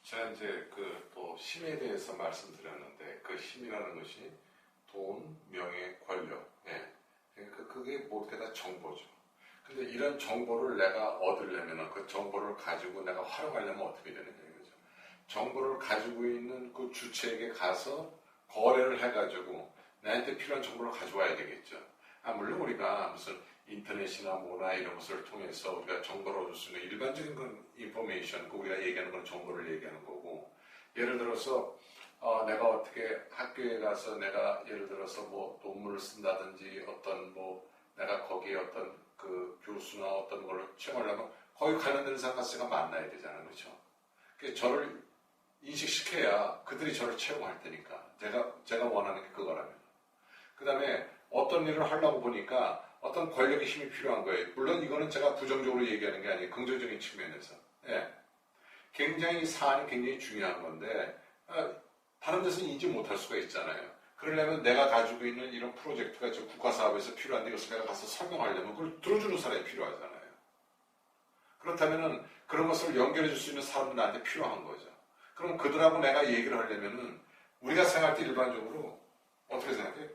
제가 이제 그 또 힘에 대해서 말씀드렸는데 그 힘이라는 것이 돈, 명예, 권력, 예. 그러니까 그게 모두 다 정보죠. 근데 이런 정보를 내가 얻으려면 그 정보를 가지고 내가 활용하려면 어떻게 되느냐 이거죠. 정보를 가지고 있는 그 주체에게 가서 거래를 해가지고 나한테 필요한 정보를 가져와야 되겠죠. 물론 우리가 무슨 인터넷이나 뭐나 이런 것을 통해서 우리가 정보를 얻을 수 있는 일반적인 건 인포메이션, 우리가 얘기하는 건 정보를 얘기하는 거고, 예를 들어서 내가 어떻게 학교에 가서 내가 예를 들어서 뭐 논문을 쓴다든지 어떤 뭐 내가 거기에 어떤 그 교수나 어떤 걸로 채용하려면 거기 관련된 사람과 제가 만나야 되잖아요. 그렇죠? 그래서 저를 인식시켜야 그들이 저를 채용할 테니까. 제가 원하는 게 그거라면. 그 다음에 어떤 일을 하려고 보니까 어떤 권력의 힘이 필요한 거예요. 물론 이거는 제가 부정적으로 얘기하는 게 아니에요. 긍정적인 측면에서. 예. 굉장히 사안이 굉장히 중요한 건데 다른 데서는 인지 못할 수가 있잖아요. 그러려면 내가 가지고 있는 이런 프로젝트가 저 국가사업에서 필요한데 이것을 내가 가서 설명하려면 그걸 들어주는 사람이 필요하잖아요. 그렇다면 그런 것을 연결해 줄 수 있는 사람은 나한테 필요한 거죠. 그럼 그들하고 내가 얘기를 하려면은 우리가 생각할 때 일반적으로 어떻게 생각해요?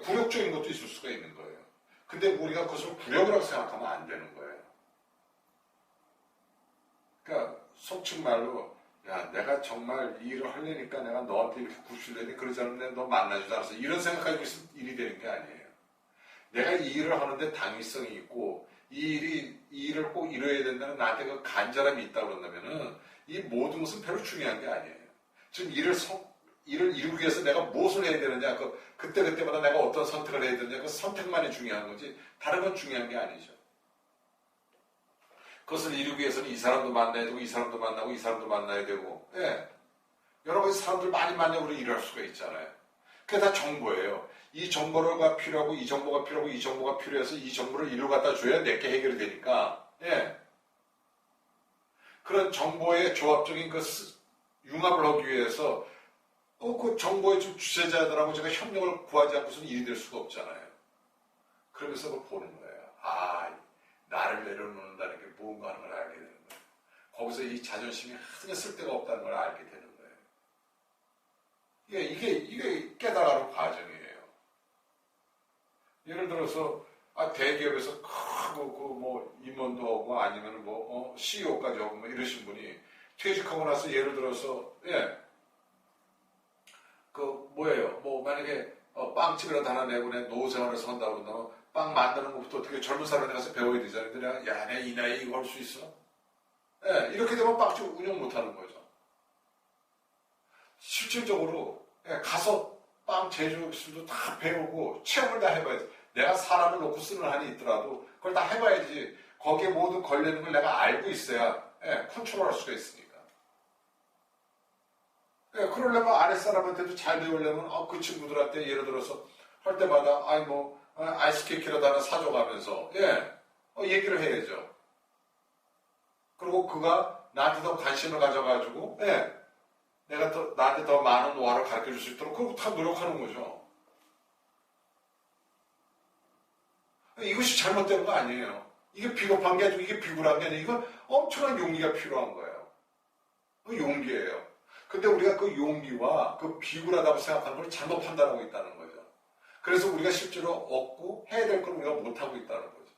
굴욕적인 것도 있을 수가 있는 거예요. 근데 우리가 그것을 굴욕이라고 생각하면 안 되는 거예요. 그러니까 속칭 말로 야 내가 정말 이 일을 하려니까 내가 너한테 이렇게 굽실려니 그러지 않으면 너 만나지도 않아서 이런 생각하고 있으면 일이 되는 게 아니에요. 내가 이 일을 하는데 당위성이 있고 이 일을 꼭 이뤄야 된다는 나한테 그 간절함이 있다고 그런다면은 이 모든 것은 별로 중요한 게 아니에요. 지금 일을 이루기 위해서 내가 무엇을 해야 되느냐, 그때마다 내가 어떤 선택을 해야 되느냐, 그 선택만이 중요한 거지, 다른 건 중요한 게 아니죠. 그것을 이루기 위해서는 이 사람도 만나야 되고, 이 사람도 만나고, 이 사람도 만나야 되고, 예. 여러 가지 사람들 많이 만나고 우리 일을 할 수가 있잖아요. 그게 다 정보예요. 이 정보가 필요하고, 이 정보가 필요하고, 이 정보가 필요해서 이 정보를 이리로 갖다 줘야 내게 해결이 되니까, 예. 그런 정보의 조합적인 그 융합을 하기 위해서 그 정보의 주체자들하고 제가 협력을 구하지 않고서는 일이 될 수가 없잖아요. 그러면서 그걸 보는 거예요. 나를 내려놓는다는 게 무언가 하는 걸 알게 되는 거예요. 거기서 이 자존심이 하등에 쓸데가 없다는 걸 알게 되는 거예요. 이게 깨달아가는 과정이에요. 예를 들어서 대기업에서 크고 뭐 임원도 하고 아니면 뭐 CEO까지 하고 뭐 이러신 분이 퇴직하고 나서 예를 들어서 뭐 만약에 빵집이라도 하나 내고 내 노후생활을 선다고 그러면 빵 만드는 것부터 어떻게 젊은 사람한테 가서 배워야 되잖아요. 근데 내가 내가 이 나이에 이거 할 수 있어? 예, 이렇게 되면 빵집 운영 못하는 거죠. 실질적으로 가서 빵 제조 기술도 다 배우고 체험을 다 해봐야지. 내가 사람을 놓고 쓰는 한이 있더라도 그걸 다 해봐야지. 거기에 모든 걸리는 걸 내가 알고 있어야 컨트롤할 수가 있으니까. 그러려면 아랫사람한테도 잘 배우려면 그 친구들한테 예를 들어서 할 때마다 아이스케이크라도 하나 사줘가면서 얘기를 해야죠. 그리고 그가 나한테 더 관심을 가져가지고 나한테 더 많은 노하우를 가르쳐줄 수 있도록 그거 다 노력하는 거죠. 이것이 잘못된 거 아니에요. 이게 비겁한 게 아니고 이게 비굴한 게 아니에요. 이건 엄청난 용기가 필요한 거예요. 그 용기예요. 근데 우리가 그 용기와 그 비굴하다고 생각하는 걸 잘못 판단하고 있다는 거죠. 그래서 우리가 실제로 얻고 해야 될 걸 우리가 못하고 있다는 거죠.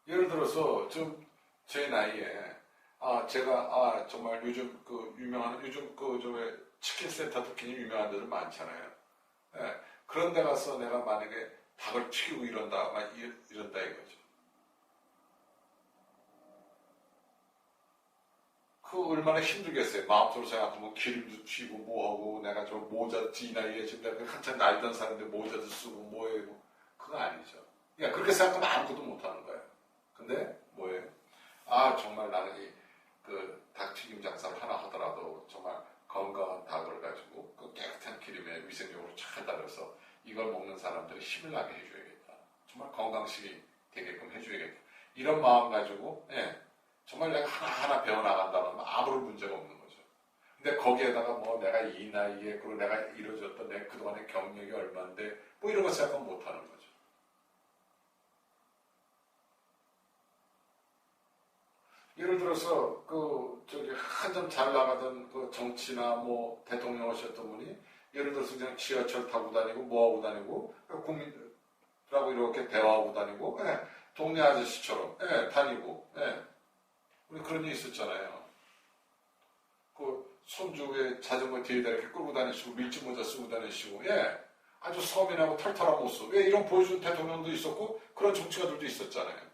예를 들어서 좀 제 나이에 제가 정말 요즘 치킨 센터도 굉장히 유명한 데들 많잖아요. 그런 데 가서 내가 만약에 닭을 튀기고 이런다 이거죠. 얼마나 힘들겠어요. 마음속으로 생각하면 기름도 튀고 뭐하고 내가 저 모자 이 나이에 지금 내가 한참 나이든 사람인데 모자도 쓰고 뭐해고 그거 아니죠. 그러니까 그렇게 생각하면 아무것도 못하는 거예요. 근데 뭐예요? 정말 나는 그 닭튀김 장사를 하나 하더라도 정말 건강한 닭을 가지고 그 깨끗한 기름에 위생적으로 잘 달여서 이걸 먹는 사람들이 힘을 나게 해줘야겠다. 정말 건강식이 되게끔 해줘야겠다. 이런 마음 가지고 정말 내가 하나하나 배워나간다면 아무런 문제가 없는 거죠. 근데 거기에다가 뭐 내가 이 나이에 그리고 내가 이루어졌던 내 그동안의 경력이 얼마인데 뭐 이런 거 생각하면 못하는 거죠. 예를 들어서 그 저기 한참 잘 나가던 그 정치나 뭐 대통령 하셨던 분이 예를 들어서 그냥 지하철 타고 다니고 뭐 하고 다니고 국민들하고 이렇게 대화하고 다니고 동네 아저씨처럼 다니고 우리 그런 일 있었잖아요. 그 손주에 자전거 뒤에다 이렇게 끌고 다니시고 밀짚 모자 쓰고 다니시고 아주 서민하고 털털한 모습 이런 보여준 대통령도 있었고 그런 정치가들도 있었잖아요.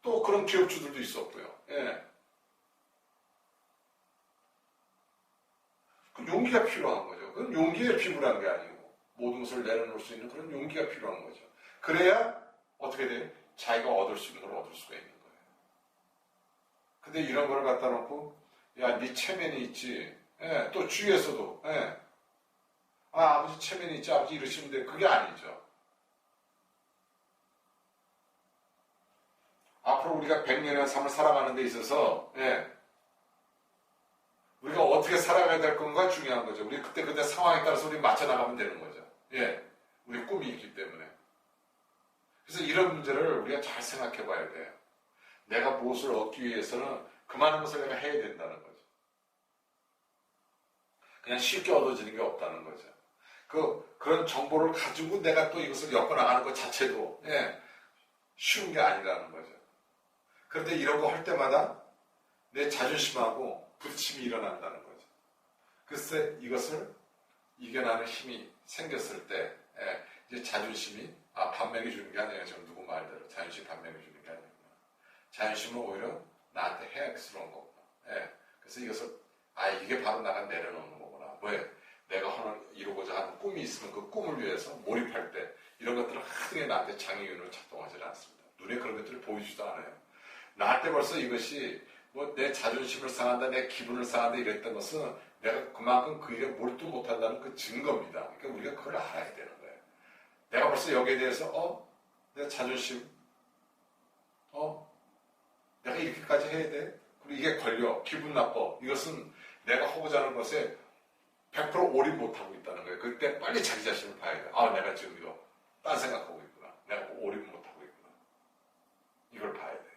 또 그런 기업주들도 있었고요. 그 용기가 필요한 거죠. 그건 용기에 비굴한 게 아니고 모든 것을 내려놓을 수 있는 그런 용기가 필요한 거죠. 그래야 어떻게 돼요? 자기가 얻을 수 있는 걸 얻을 수가 있는 거예요. 근데 이런 걸 갖다 놓고 야, 네 체면이 있지. 또 주위에서도 아버지 체면이 있지. 아버지 이러시면 돼. 그게 아니죠. 앞으로 우리가 100년의 삶을 살아가는 데 있어서 우리가 어떻게 살아가야 될 건가 중요한 거죠. 우리 그때 상황에 따라서 우리 맞춰 나가면 되는 거죠. 우리 꿈이 있기 때문에. 그래서 이런 문제를 우리가 잘 생각해 봐야 돼요. 내가 무엇을 얻기 위해서는 그만한 것을 내가 해야 된다는 거죠. 그냥 쉽게 얻어지는 게 없다는 거죠. 그런 정보를 가지고 내가 또 이것을 엮어나가는 것 자체도 쉬운 게 아니라는 거죠. 그런데 이런 거 할 때마다 내 자존심하고 부딪힘이 일어난다는 거죠. 글쎄 이것을 이겨나는 힘이 생겼을 때 이제 자존심이 반맥이 주는 게 아니라 지금 누구 말대로 자존심 반맥이 주는 게 아니구나. 자존심은 오히려 나한테 해악스러운 거구나. 그래서 이것을 이게 바로 나가 내려놓는 거구나. 왜? 내가 하나 이루고자 하는 꿈이 있으면 그 꿈을 위해서 몰입할 때 이런 것들은 하등에 나한테 장애균으로 작동하지 않습니다. 눈에 그런 것들을 보이지도 않아요. 나한테 벌써 이것이 뭐 내 자존심을 상한다, 내 기분을 상한다 이랬던 것은 내가 그만큼 그 일에 몰두 못한다는 그 증거입니다. 그러니까 우리가 그걸 알아야 되는 거예요. 내가 벌써 여기에 대해서 내 자존심 내가 이렇게까지 해야 돼? 그리고 이게 걸려 기분 나빠. 이것은 내가 하고자 하는 것에 100% 올인 못하고 있다는 거예요. 그때 빨리 자기 자신을 봐야 돼. 내가 지금 이거 딴 생각하고 있구나. 내가 올인 못하고 있구나. 이걸 봐야 돼.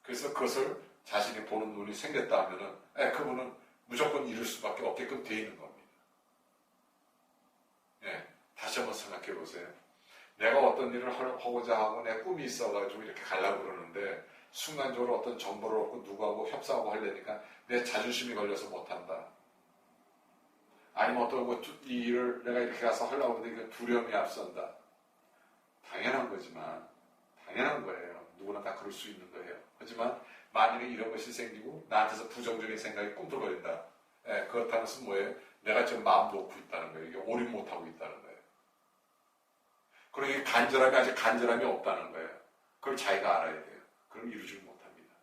그래서 그것을 자신이 보는 눈이 생겼다 하면은 그분은 무조건 이룰 수밖에 없게끔 돼 있는 겁니다. 다시 한번 생각해 보세요. 내가 어떤 일을 하고자 하고 내 꿈이 있어가지고 이렇게 가려고 그러는데 순간적으로 어떤 정보를 얻고 누구하고 협상하고 하려니까 내 자존심이 걸려서 못한다. 아니면 어떤 이 일을 내가 이렇게 가서 하려고 하는데 두려움이 앞선다. 당연한 거지만 당연한 거예요. 누구나 다 그럴 수 있는 거예요. 하지만 만일에 이런 것이 생기고 나한테서 부정적인 생각이 꿈틀거린다. 그렇다는 것은 뭐예요? 내가 지금 마음 놓고 있다는 거예요. 이게 올인 못하고 있다는 거예요. 그리고 이 간절함이 아직 간절함이 없다는 거예요. 그걸 자기가 알아야 돼요. 그럼 이루지 못합니다.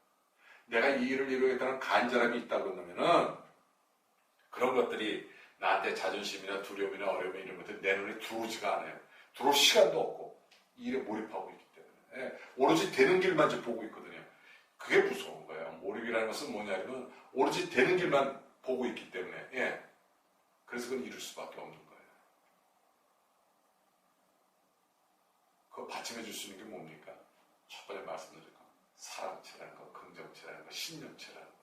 내가 이 일을 이루겠다는 간절함이 있다고 그러면은 그런 것들이 나한테 자존심이나 두려움이나 어려움 이런 것들이 내 눈에 들어오지가 않아요. 들어올 시간도 없고 이 일에 몰입하고 있기 때문에 오로지 되는 길만 지금 보고 있거든요. 그게 무서운 거예요. 몰입이라는 것은 뭐냐면 오로지 되는 길만 보고 있기 때문에 그래서 그건 이룰 수밖에 없는 거예요. 그거 받침해 줄 수 있는 게 뭡니까? 첫 번째 말씀드린 거 사랑체라는 거, 긍정체라는 거, 신념체라는 거.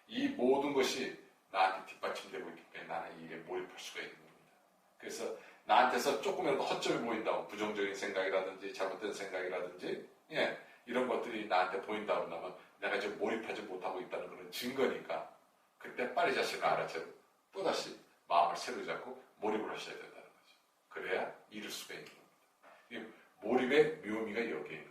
이 모든 것이 나한테 뒷받침되고 있기 때문에 나는 이 일에 몰입할 수가 있는 겁니다. 그래서 나한테서 조금이라도 허점이 보인다고 부정적인 생각이라든지 잘못된 생각이라든지 이런 것들이 나한테 보인다고 하면 내가 지금 몰입하지 못하고 있다는 그런 증거니까 그때 빨리 자신을 알아채고 또다시 마음을 새로 잡고 몰입을 하셔야 된다는 거죠. 그래야 이룰 수가 있는 겁니다. 이 몰입의 묘미가 여기에 있는